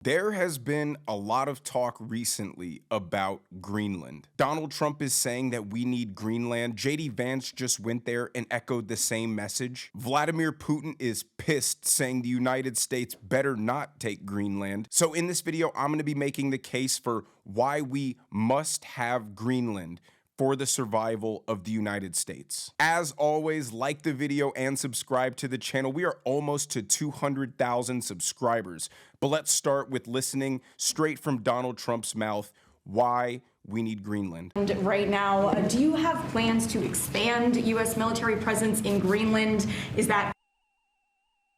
There has been a lot of talk recently about Greenland. Donald Trump is saying that we need Greenland. JD Vance just went there and echoed the same message. Vladimir Putin is pissed, saying the United States better not take Greenland. So in this video, I'm going to be making the case for why we must have Greenland for the survival of the United States. As always, like the video and subscribe to the channel. We are almost to 200,000 subscribers. But let's start with listening straight from Donald Trump's mouth why we need Greenland. And right now, do you have plans to expand U.S. military presence in Greenland? Is that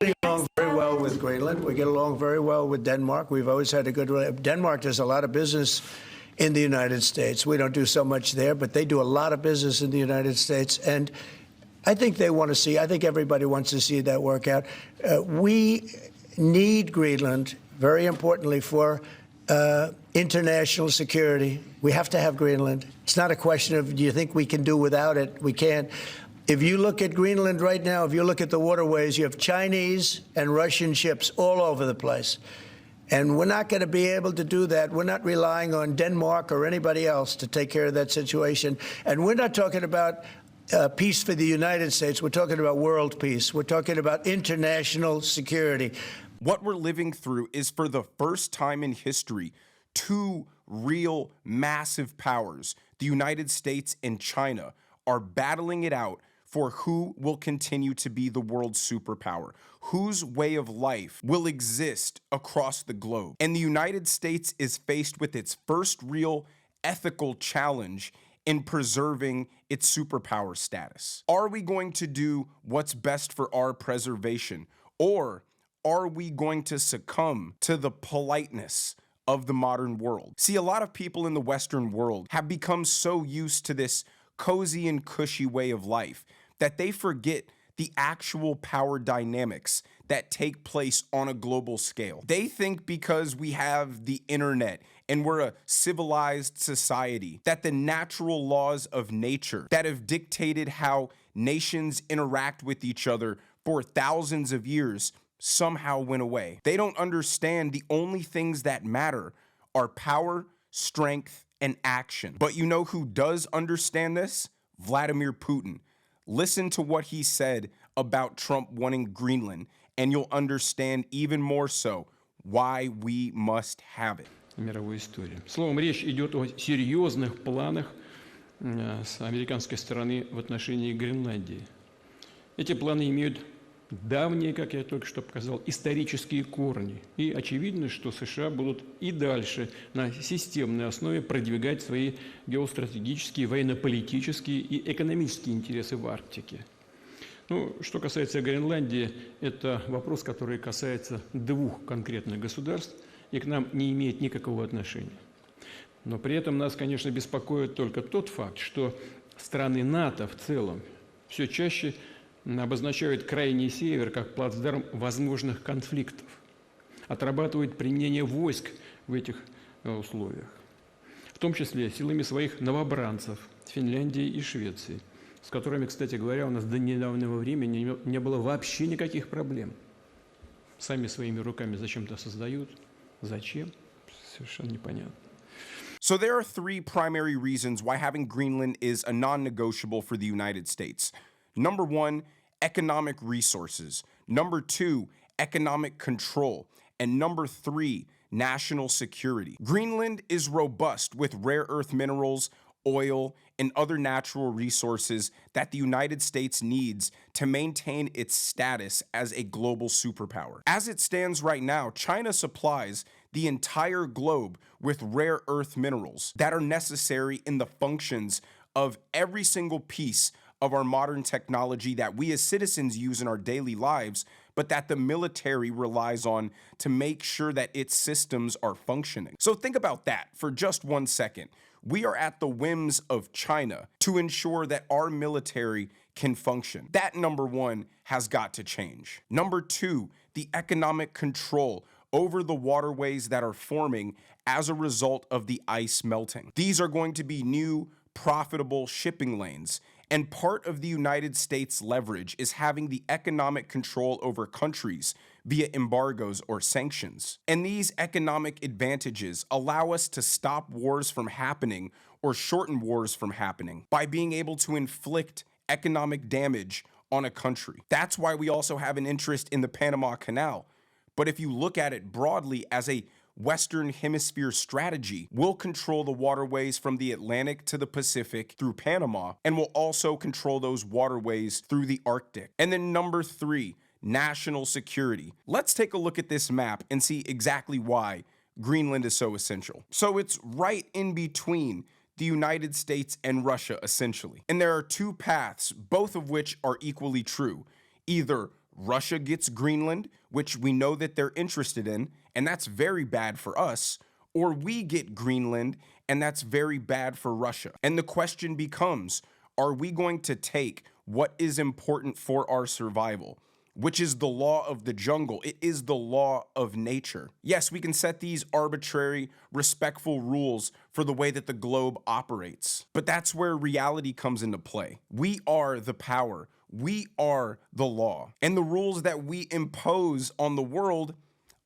We get along very well with Greenland. We get along very well with Denmark. We've always had a good Denmark does a lot of business in the United States. We don't do so much there, but they do a lot of business in the United States. And I think they want to see, I think everybody wants to see that work out. We need Greenland, very importantly, for international security. We have to have Greenland. It's not a question of, do you think we can do without it? We can't. If you look at Greenland right now, if you look at the waterways, you have Chinese and Russian ships all over the place. And we're not going to be able to do that. We're not relying on Denmark or anybody else to take care of that situation. And we're not talking about peace for the United States. We're talking about world peace. We're talking about international security. What we're living through is, for the first time in history, two real massive powers, the United States and China, are battling it out for who will continue to be the world's superpower, whose way of life will exist across the globe. And the United States is faced with its first real ethical challenge in preserving its superpower status. Are we going to do what's best for our preservation, or are we going to succumb to the politeness of the modern world? See, a lot of people in the Western world have become so used to this cozy and cushy way of life that they forget the actual power dynamics that take place on a global scale. They think because we have the internet and we're a civilized society, that the natural laws of nature that have dictated how nations interact with each other for thousands of years somehow went away. They don't understand the only things that matter are power, strength, and action. But you know who does understand this? Vladimir Putin. Listen to what he said about Trump wanting Greenland, and you'll understand even more so why we must have it. Мировой истории. Словом, речь идет о серьезных планах с американской стороны в отношении Гренландии. Эти планы имеют давние, как я только что показал, исторические корни. И очевидно, что США будут и дальше на системной основе продвигать свои геостратегические, военно-политические и экономические интересы в Арктике. Ну, что касается Гренландии, это вопрос, который касается двух конкретных государств и к нам не имеет никакого отношения. Но при этом нас, конечно, беспокоит только тот факт, что страны НАТО в целом все чаще обозначают крайний север как плацдарм возможных конфликтов, отрабатывают применение войск в этих условиях, в том числе силами своих новобранцев Финляндии и Швеции, с которыми, кстати говоря, у нас до недавнего времени не было вообще никаких проблем. Сами своими руками зачем-то создают. Зачем? Совершенно непонятно. So there are three primary reasons why having Greenland is a non-negotiable for the United States. Number one, economic resources. Number two, economic control. And number three, national security. Greenland is robust with rare earth minerals, oil, and other natural resources that the United States needs to maintain its status as a global superpower. As it stands right now, China supplies the entire globe with rare earth minerals that are necessary in the functions of every single piece of our modern technology that we as citizens use in our daily lives, but that the military relies on to make sure that its systems are functioning. So think about that for just 1 second. We are at the whims of China to ensure that our military can function. That, number one, has got to change. Number two, the economic control over the waterways that are forming as a result of the ice melting. These are going to be new, profitable shipping lanes. And part of the United States' leverage is having the economic control over countries via embargoes or sanctions. And these economic advantages allow us to stop wars from happening or shorten wars from happening by being able to inflict economic damage on a country. That's why we also have an interest in the Panama Canal. But if you look at it broadly as a Western Hemisphere strategy, we'll control the waterways from the Atlantic to the Pacific through Panama, and we'll also control those waterways through the Arctic. And then number 3, national security. Let's take a look at this map and see exactly why Greenland is so essential. So it's right in between the United States and Russia, essentially. And there are 2 paths, both of which are equally true. Either Russia gets Greenland, which we know that they're interested in, and that's very bad for us, or we get Greenland, and that's very bad for Russia. And the question becomes, are we going to take what is important for our survival, which is the law of the jungle? It is the law of nature. Yes, we can set these arbitrary, respectful rules for the way that the globe operates, but that's where reality comes into play. We are the power. We are the law. And the rules that we impose on the world,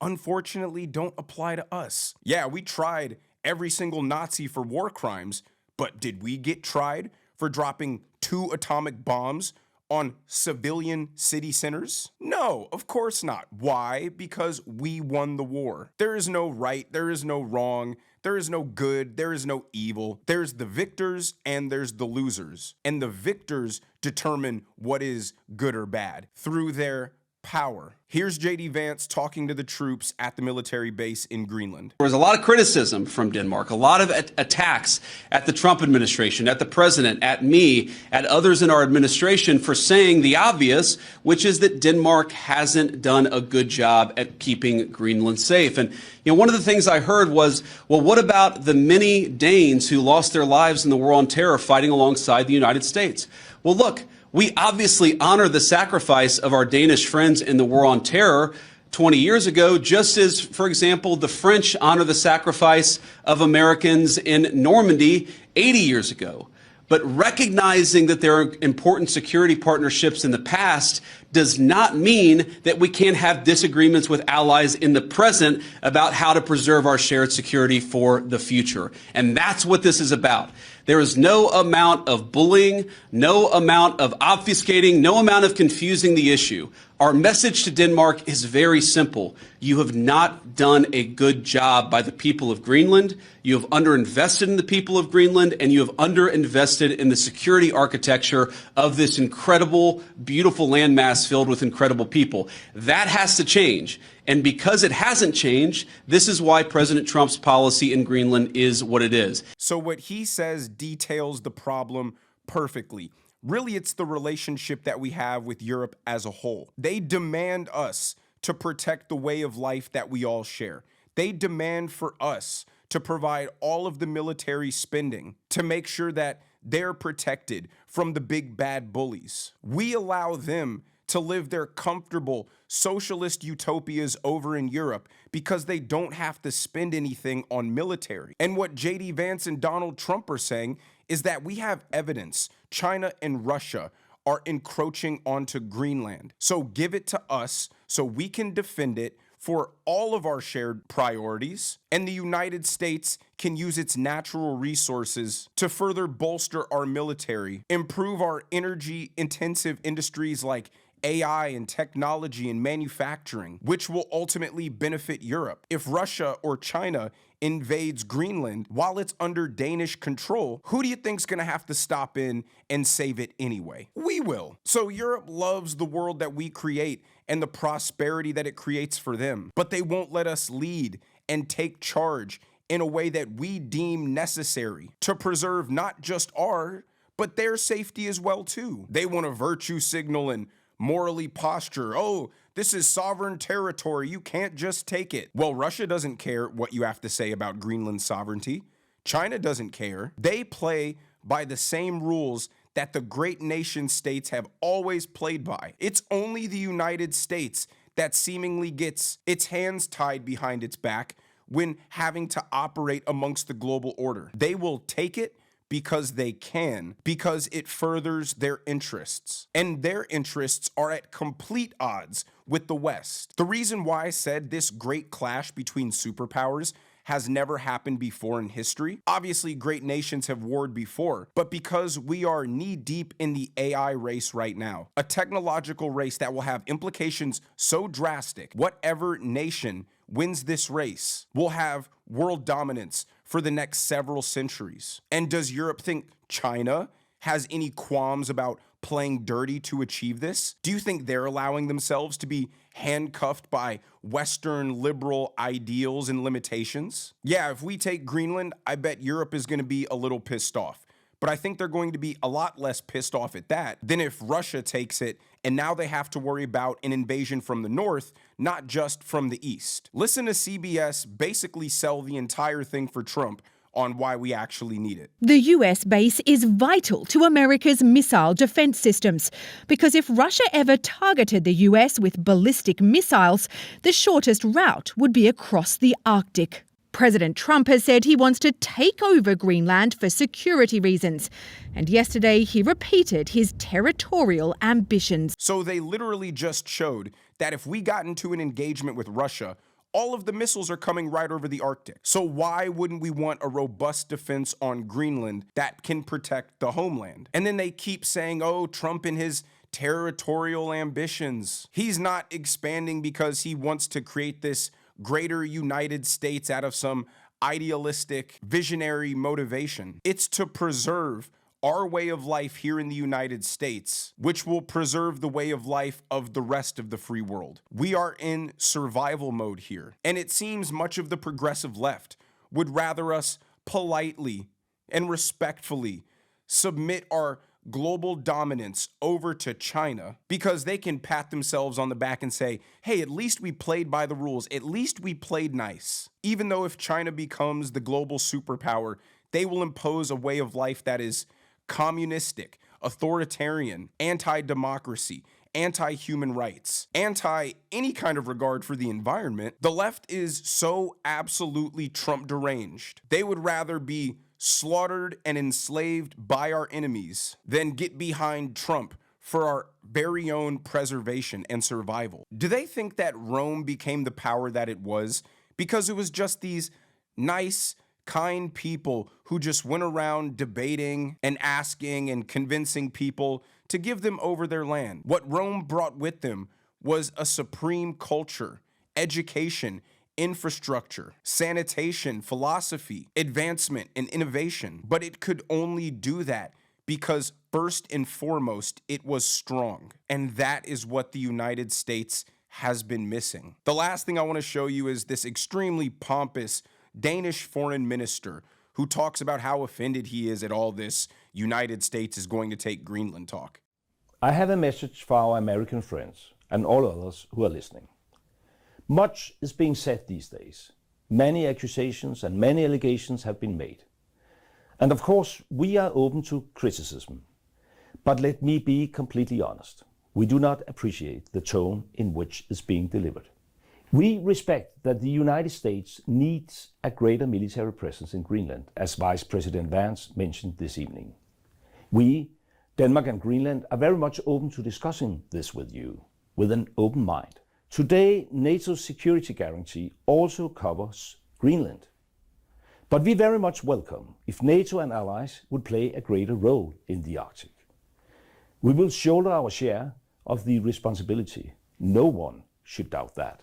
unfortunately, don't apply to us. Yeah, we tried every single Nazi for war crimes, but did we get tried for dropping 2 atomic bombs on civilian city centers? No, of course not. Why? Because we won the war. There is no right, there is no wrong, there is no good, there is no evil. There's the victors and there's the losers. And the victors determine what is good or bad through their power. Here's J.D. Vance talking to the troops at the military base in Greenland. There was a lot of criticism from Denmark, a lot of attacks at the Trump administration, at the president, at me, at others in our administration for saying the obvious, which is that Denmark hasn't done a good job at keeping Greenland safe. And one of the things I heard was, well, what about the many Danes who lost their lives in the war on terror fighting alongside the United States? Well, look, we obviously honor the sacrifice of our Danish friends in the war on terror 20 years ago, just as, for example, the French honor the sacrifice of Americans in Normandy 80 years ago. But recognizing that there are important security partnerships in the past does not mean that we can't have disagreements with allies in the present about how to preserve our shared security for the future. And that's what this is about. There is no amount of bullying, no amount of obfuscating, no amount of confusing the issue. Our message to Denmark is very simple. You have not done a good job by the people of Greenland. You have underinvested in the people of Greenland, and you have underinvested in the security architecture of this incredible, beautiful landmass filled with incredible people. That has to change. And because it hasn't changed, this is why President Trump's policy in Greenland is what it is. So what he says details the problem perfectly. Really, it's the relationship that we have with Europe as a whole. They demand us to protect the way of life that we all share. They demand for us to provide all of the military spending to make sure that they're protected from the big bad bullies. We allow them to live their comfortable socialist utopias over in Europe because they don't have to spend anything on military. And what J.D. Vance and Donald Trump are saying is that we have evidence China and Russia are encroaching onto Greenland. So give it to us so we can defend it for all of our shared priorities, and the United States can use its natural resources to further bolster our military, improve our energy-intensive industries like AI and technology and manufacturing, which will ultimately benefit Europe. If Russia or China invades Greenland while it's under Danish control, who do you think's gonna have to stop in and save it anyway? We will. So Europe loves the world that we create and the prosperity that it creates for them, but they won't let us lead and take charge in a way that we deem necessary to preserve not just our, but their safety as well too. They want a virtue signal and morally posture. Oh, this is sovereign territory. You can't just take it. Well, Russia doesn't care what you have to say about Greenland's sovereignty. China doesn't care. They play by the same rules that the great nation states have always played by. It's only the United States that seemingly gets its hands tied behind its back when having to operate amongst the global order. They will take it because they can, because it furthers their interests. And their interests are at complete odds with the West. The reason why I said this great clash between superpowers has never happened before in history. Obviously, great nations have warred before, but because we are knee-deep in the AI race right now, a technological race that will have implications so drastic, whatever nation wins this race will have world dominance for the next several centuries. And does Europe think China has any qualms about playing dirty to achieve this? Do you think they're allowing themselves to be handcuffed by Western liberal ideals and limitations? Yeah, if we take Greenland, I bet Europe is going to be a little pissed off. But I think they're going to be a lot less pissed off at that than if Russia takes it and now they have to worry about an invasion from the north, not just from the east. Listen to CBS basically sell the entire thing for Trump on why we actually need it. The US base is vital to America's missile defense systems because if Russia ever targeted the US with ballistic missiles, the shortest route would be across the Arctic. President Trump has said he wants to take over Greenland for security reasons. And yesterday he repeated his territorial ambitions. So they literally just showed that if we got into an engagement with Russia, all of the missiles are coming right over the Arctic. So why wouldn't we want a robust defense on Greenland that can protect the homeland? And then they keep saying, oh, Trump and his territorial ambitions. He's not expanding because he wants to create this greater United States out of some idealistic, visionary motivation. It's to preserve our way of life here in the United States, which will preserve the way of life of the rest of the free world. We are in survival mode here, and it seems much of the progressive left would rather us politely and respectfully submit our global dominance over to China because they can pat themselves on the back and say, hey, at least we played by the rules. At least we played nice. Even though if China becomes the global superpower, they will impose a way of life that is communistic, authoritarian, anti-democracy, anti-human rights, anti any kind of regard for the environment. The left is so absolutely Trump deranged. They would rather be slaughtered and enslaved by our enemies than get behind Trump for our very own preservation and survival. Do they think that Rome became the power that it was because it was just these nice, kind people who just went around debating and asking and convincing people to give them over their land? What Rome brought with them was a supreme culture, education, infrastructure, sanitation, philosophy, advancement, and innovation. But it could only do that because first and foremost, it was strong. And that is what the United States has been missing. The last thing I want to show you is this extremely pompous Danish foreign minister who talks about how offended he is at all this United States is going to take Greenland talk. I have a message for our American friends and all others who are listening. Much is being said these days. Many accusations and many allegations have been made. And of course, we are open to criticism. But let me be completely honest. We do not appreciate the tone in which it's being delivered. We respect that the United States needs a greater military presence in Greenland, as Vice President Vance mentioned this evening. We, Denmark and Greenland, are very much open to discussing this with you, with an open mind. Today, NATO's security guarantee also covers Greenland. But we very much welcome if NATO and allies would play a greater role in the Arctic. We will shoulder our share of the responsibility. No one should doubt that.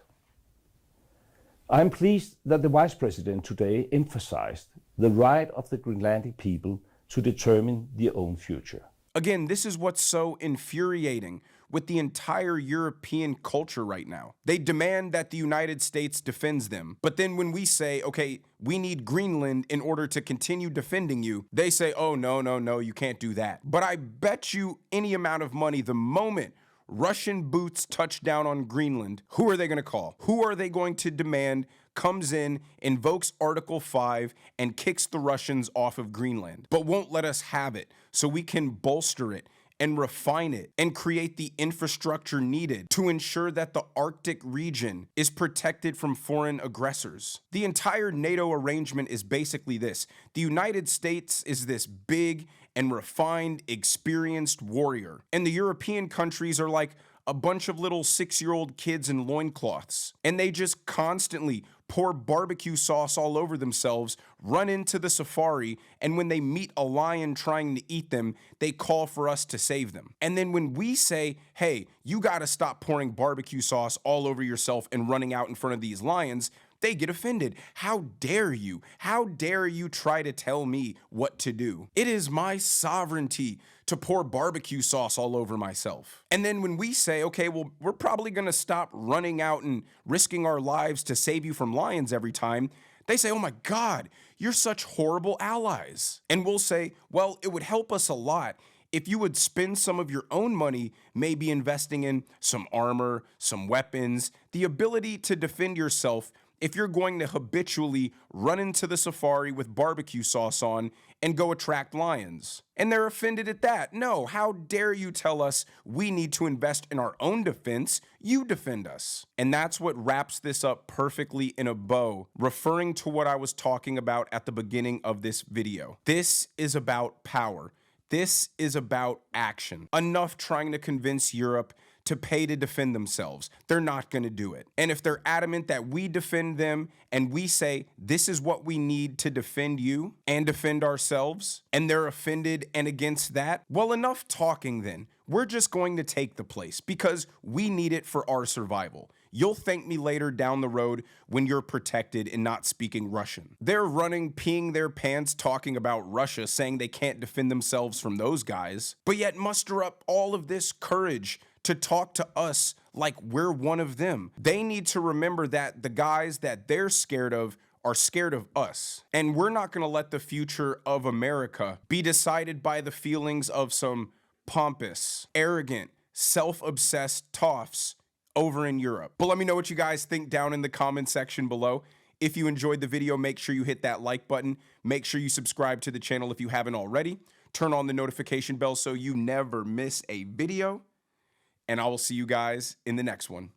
I am pleased that the Vice President today emphasized the right of the Greenlandic people to determine their own future. Again, this is what's so infuriating with the entire European culture right now. They demand that the United States defends them. But then when we say, okay, we need Greenland in order to continue defending you, they say, oh, no, you can't do that. But I bet you any amount of money, the moment Russian boots touch down on Greenland, who are they going to call? Who are they going to demand comes in, invokes Article 5, and kicks the Russians off of Greenland, but won't let us have it so we can bolster it and refine it and create the infrastructure needed to ensure that the Arctic region is protected from foreign aggressors. The entire NATO arrangement is basically this. The United States is this big and refined, experienced warrior, and the European countries are like a bunch of little 6-year-old kids in loincloths, and they just constantly pour barbecue sauce all over themselves, run into the safari, and when they meet a lion trying to eat them, they call for us to save them. And then when we say, hey, you gotta stop pouring barbecue sauce all over yourself and running out in front of these lions, they get offended. How dare you? How dare you try to tell me what to do? It is my sovereignty to pour barbecue sauce all over myself. And then when we say, okay, well, we're probably gonna stop running out and risking our lives to save you from lions every time, they say, oh my God, you're such horrible allies. And we'll say, well, it would help us a lot if you would spend some of your own money maybe investing in some armor, some weapons, the ability to defend yourself if you're going to habitually run into the safari with barbecue sauce on and go attract lions. And they're offended at that. No, how dare you tell us we need to invest in our own defense? You defend us. And that's what wraps this up perfectly in a bow, referring to what I was talking about at the beginning of this video. This is about power. This is about action. Enough trying to convince Europe to pay to defend themselves. They're not going to do it. And if they're adamant that we defend them and we say this is what we need to defend you and defend ourselves, and they're offended and against that, well, enough talking then. We're just going to take the place because we need it for our survival. You'll thank me later down the road when you're protected and not speaking Russian. They're running, peeing their pants, talking about Russia, saying they can't defend themselves from those guys, but yet muster up all of this courage to talk to us like we're one of them. They need to remember that the guys that they're scared of are scared of us. And we're not gonna let the future of America be decided by the feelings of some pompous, arrogant, self-obsessed toffs over in Europe. But let me know what you guys think down in the comment section below. If you enjoyed the video, make sure you hit that like button. Make sure you subscribe to the channel if you haven't already. Turn on the notification bell so you never miss a video. And I will see you guys in the next one.